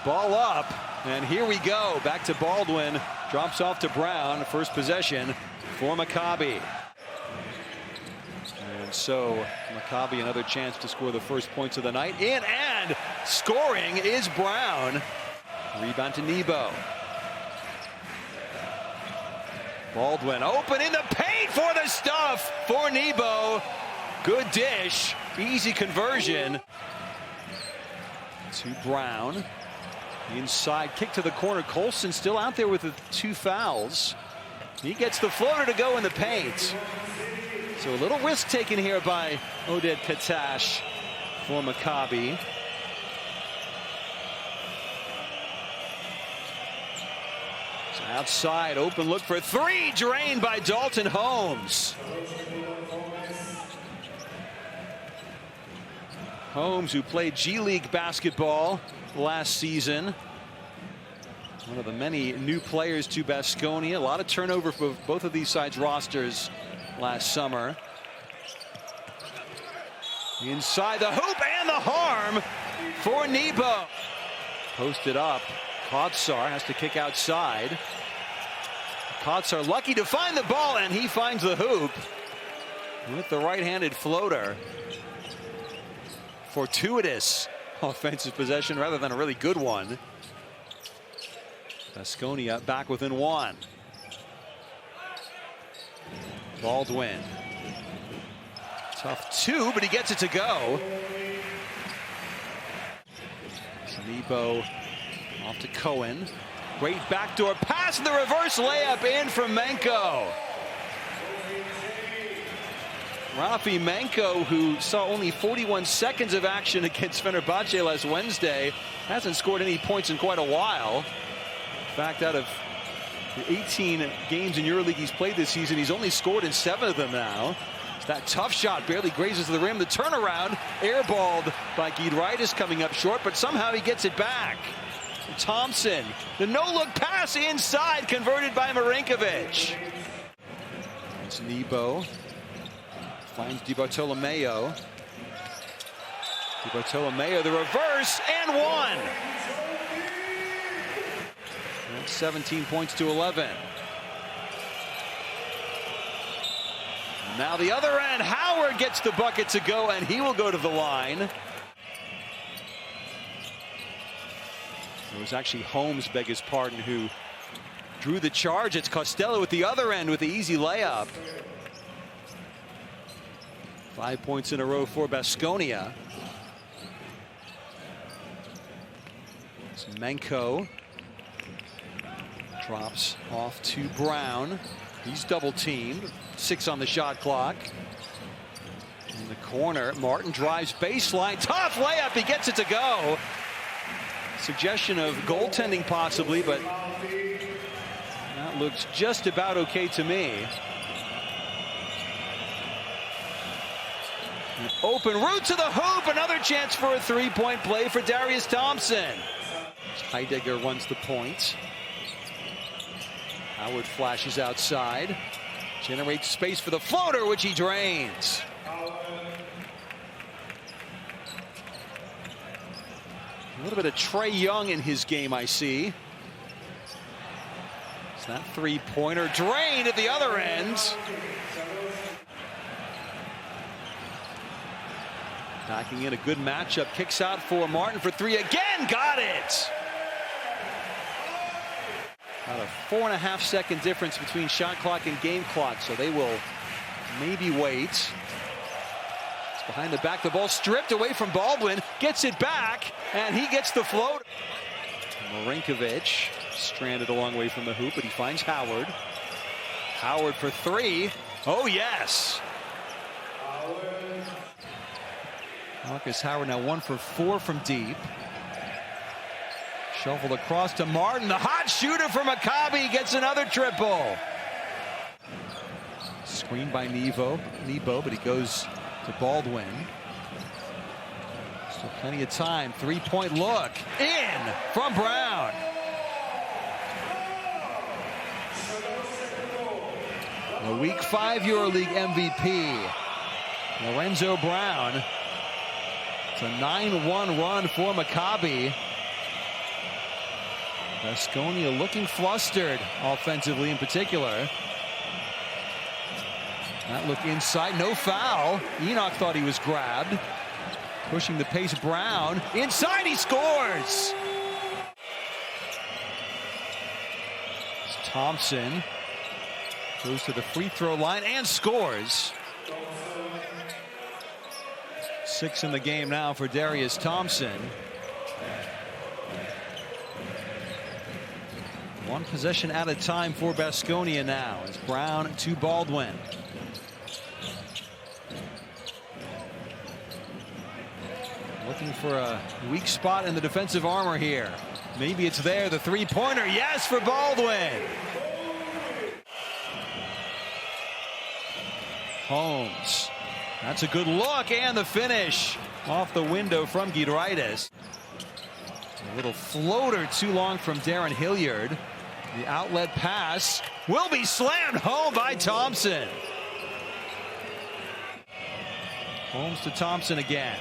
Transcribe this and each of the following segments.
Ball up, and here we go. Back to Baldwin. Drops off to Brown. First possession for Maccabi. And so Maccabi another chance to score the first points of the night. In and scoring is Brown. Rebound to Nebo. Baldwin open in the paint for the stuff for Nebo. Good dish. Easy conversion. To Brown. Inside kick to the corner. Colson still out there with the 2 fouls. He gets the floater to go in the paint. So a little risk taken here by Oded Katash for Maccabi. So outside, open look for 3, drained by Dalton Holmes. Holmes, who played G League basketball last season. One of the many new players to Baskonia. A lot of turnover for both of these sides' rosters last summer. Inside the hoop and the harm for Nebo. Posted up. Kotsar has to kick outside. Kotsar lucky to find the ball, and he finds the hoop with the right-handed floater. Fortuitous offensive possession rather than a really good one. Baskonia back within 1. Baldwin. Tough 2, but he gets it to go. Nebo off to Cohen. Great backdoor pass and the reverse layup in from Menco. Rafi Menco, who saw only 41 seconds of action against Fenerbahce last Wednesday, hasn't scored any points in quite a while. In fact, out of the 18 games in EuroLeague he's played this season, he's only scored in 7 of them now. It's that tough shot barely grazes the rim. The turnaround, airballed by Giedraitis, coming up short, but somehow he gets it back. Thompson, the no-look pass inside, converted by Marinkovic. It's Nebo. Finds DiBartolomeo. DiBartolomeo, the reverse, and 1. That's 17 points to 11. Now the other end, Howard gets the bucket to go, and he will go to the line. It was actually Holmes, beg his pardon, who drew the charge. It's Costello at the other end with the easy layup. 5 points in a row for Baskonia. It's Menco. Drops off to Brown. He's double teamed. 6 on the shot clock. In the corner, Martin drives baseline. Tough layup. He gets it to go. Suggestion of goaltending possibly, but that looks just about okay to me. An open route to the hoop. Another chance for a 3-point play for Darius Thompson. Heidegger runs the point. Howard flashes outside. Generates space for the floater, which he drains. A little bit of Trae Young in his game, I see. It's that 3-pointer drained at the other end. Backing in a good matchup. Kicks out for Martin for 3 again. Got it. About a 4.5-second difference between shot clock and game clock, so they will maybe wait. It's behind the back. The ball stripped away from Baldwin. Gets it back, and he gets the float. Marinkovic stranded a long way from the hoop, but he finds Howard. Howard for 3. Oh, yes. Marcus Howard now 1 for 4 from deep. Shuffled across to Martin. The hot shooter for Maccabi gets another triple. Screened by Nebo, but he goes to Baldwin. Still plenty of time. 3-point look. In from Brown. The Week 5 EuroLeague MVP, Lorenzo Brown. It's a 9-1 run for Maccabi. Baskonia looking flustered offensively in particular. That look inside, no foul. Enoch thought he was grabbed. Pushing the pace, Brown. Inside, he scores! It's Thompson. Goes to the free throw line and scores. 6 in the game now for Darius Thompson. One possession at a time for Baskonia now. It's Brown to Baldwin. Looking for a weak spot in the defensive armor here. Maybe it's there, the three-pointer. Yes, for Baldwin. Holmes. That's a good look, and the finish off the window from Giedraitis. A little floater too long from Darrun Hilliard. The outlet pass will be slammed home by Thompson. Holmes to Thompson again.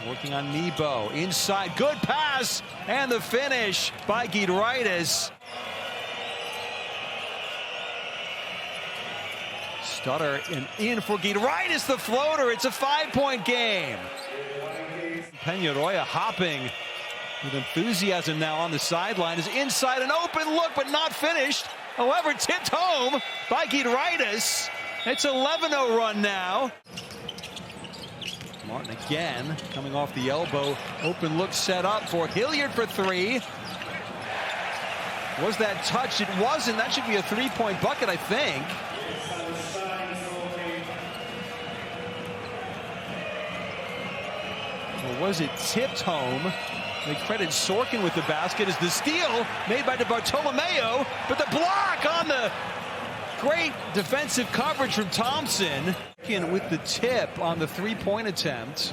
Working on Nebo. Inside. Good pass. And the finish by Giedraitis. Stutter and in for Giedraitis. The floater. It's a 5-point game. Peñarroya hopping with enthusiasm now on the sideline. Is inside an open look, but not finished. However, tipped home by Giedraitis. It's an 11-0 run now. Martin again, coming off the elbow. Open look set up for Hilliard for 3. Was that touch? It wasn't. That should be a 3-point bucket, I think. Or was it tipped home? They credit Sorkin with the basket as the steal made by DiBartolomeo, but the block on the great defensive coverage from Thompson. With the tip on the 3-point attempt.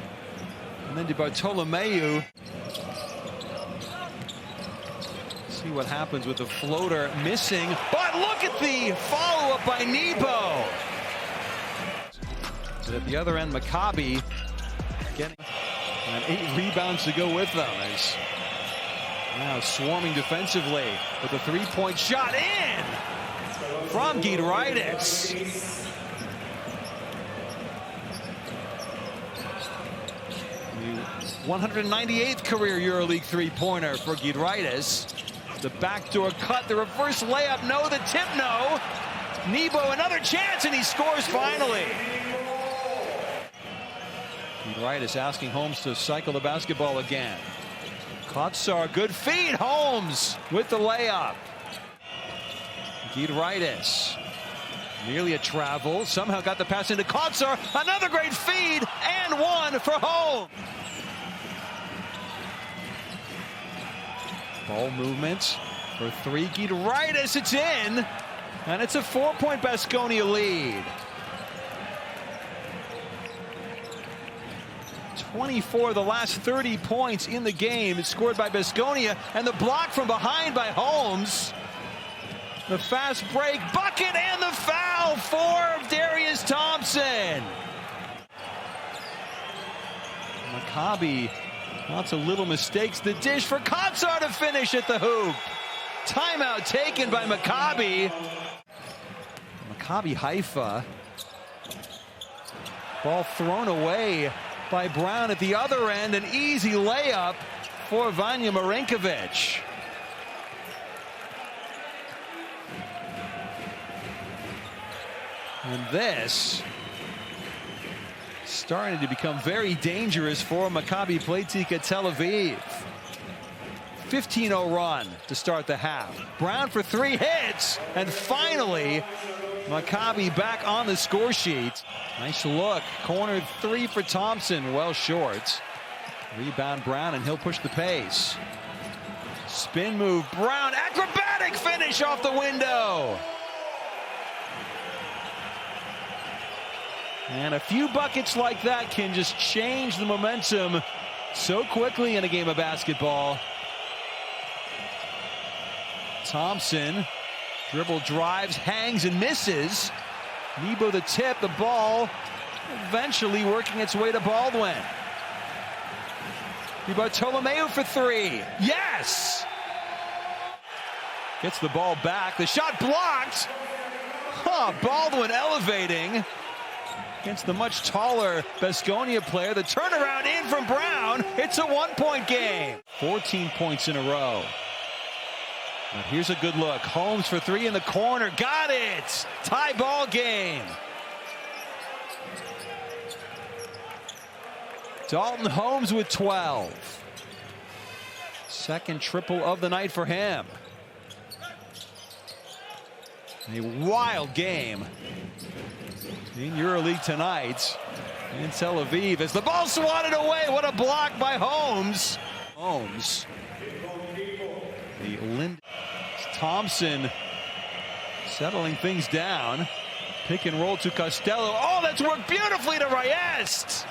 And then DiBartolomeo. See what happens with the floater missing. But look at the follow-up by Nebo. So at the other end, Maccabi getting 8 rebounds to go with them. As now swarming defensively with a 3-point shot in from Giedraitis. 198th career EuroLeague 3-pointer for Giedraitis. The backdoor cut, the reverse layup, no. The tip, no. Nebo, another chance, and he scores finally. Giedraitis asking Holmes to cycle the basketball again. Kotsar, good feed. Holmes with the layup. Giedraitis. Nearly a travel. Somehow got the pass into Kotsar. Another great feed, and one for Holmes. Ball movement for 3. Giedraitis, it's in. And it's a 4-point Baskonia lead. 24 of the last 30 points in the game. It's scored by Baskonia. And the block from behind by Holmes. The fast break, bucket, and the foul for Darius Thompson. Maccabi, lots of little mistakes. The dish for Kotsar to finish at the hoop. Timeout taken by Maccabi. Maccabi Haifa. Ball thrown away by Brown at the other end. An easy layup for Vanya Marinkovic. And this starting to become very dangerous for Maccabi Tel Aviv. 15-0 run to start the half. Brown for 3 hits, and finally Maccabi back on the score sheet. Nice look, corner 3 for Thompson, well short. Rebound Brown, and he'll push the pace. Spin move, Brown, acrobatic finish off the window. And a few buckets like that can just change the momentum so quickly in a game of basketball. Thompson, dribble drives, hangs and misses. Nebo the tip, the ball eventually working its way to Baldwin. DiBartolomeo for three. Yes! Gets the ball back. The shot blocked. Baldwin elevating against the much taller Baskonia player. The turnaround in from Brown. It's a 1-point game. 14 points in a row. Now here's a good look. Holmes for three in the corner. Got it. Tie ball game. Dalton Holmes with 12. Second triple of the night for him. A wild game in EuroLeague tonight in Tel Aviv as the ball swatted away. What a block by Holmes. Holmes. Thompson settling things down. Pick and roll to Costello. Oh, that's worked beautifully to Reyes.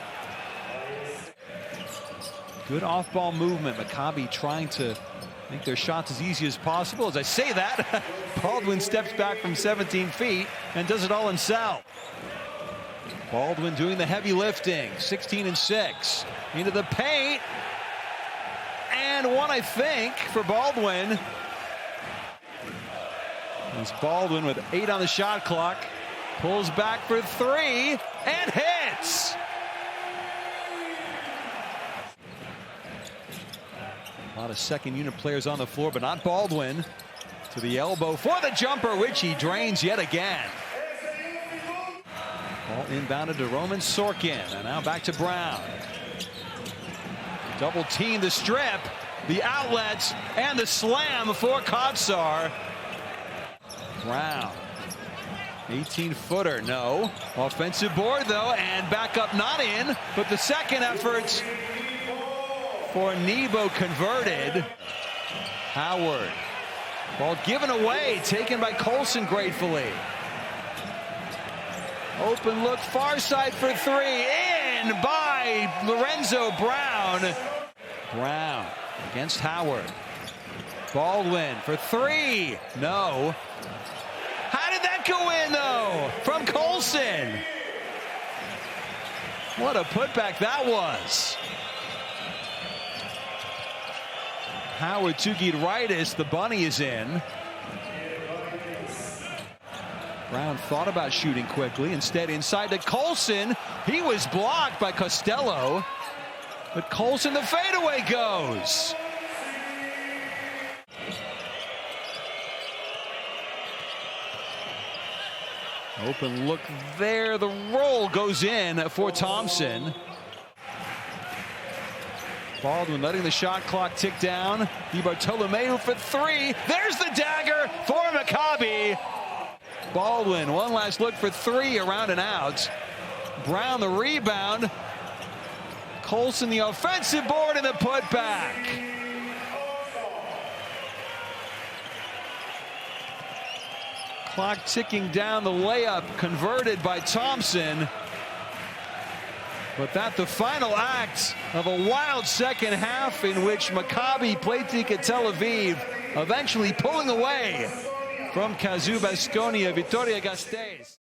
Good off-ball movement. Maccabi trying to make their shots as easy as possible. As I say that, Baldwin steps back from 17 feet and does it all himself. Baldwin doing the heavy lifting. 16 and 6. Into the paint. And one, I think, for Baldwin. It's Baldwin with 8 on the shot clock. Pulls back for three and hits. A lot of second unit players on the floor, but not Baldwin. To the elbow for the jumper, which he drains yet again. Ball inbounded to Roman Sorkin, and now back to Brown. Double team, the strip, the outlets, and the slam for Kotsar. Brown, 18-footer, no. Offensive board, though, and back up not in, but the second effort for Nebo converted. Howard. Ball given away, taken by Colson gratefully. Open look, far side for three. In by Lorenzo Brown. Brown against Howard. Baldwin for three. No. How did that go in, though? From Colson. What a putback that was. Howard to Giedraitis. The bunny is in. Brown thought about shooting quickly. Instead, inside to Colson. He was blocked by Costello. But Colson, the fadeaway goes. Open look there. The roll goes in for Thompson. Baldwin letting the shot clock tick down. DiBartolomeo for three. There's the dagger for Maccabi. Baldwin, one last look for three, around and out. Brown the rebound. Colson the offensive board and the putback. Clock ticking down, the layup converted by Thompson. But that the final act of a wild second half in which Maccabi Playtika Tel Aviv eventually pulling away from Baskonia Vitória Gasteiz.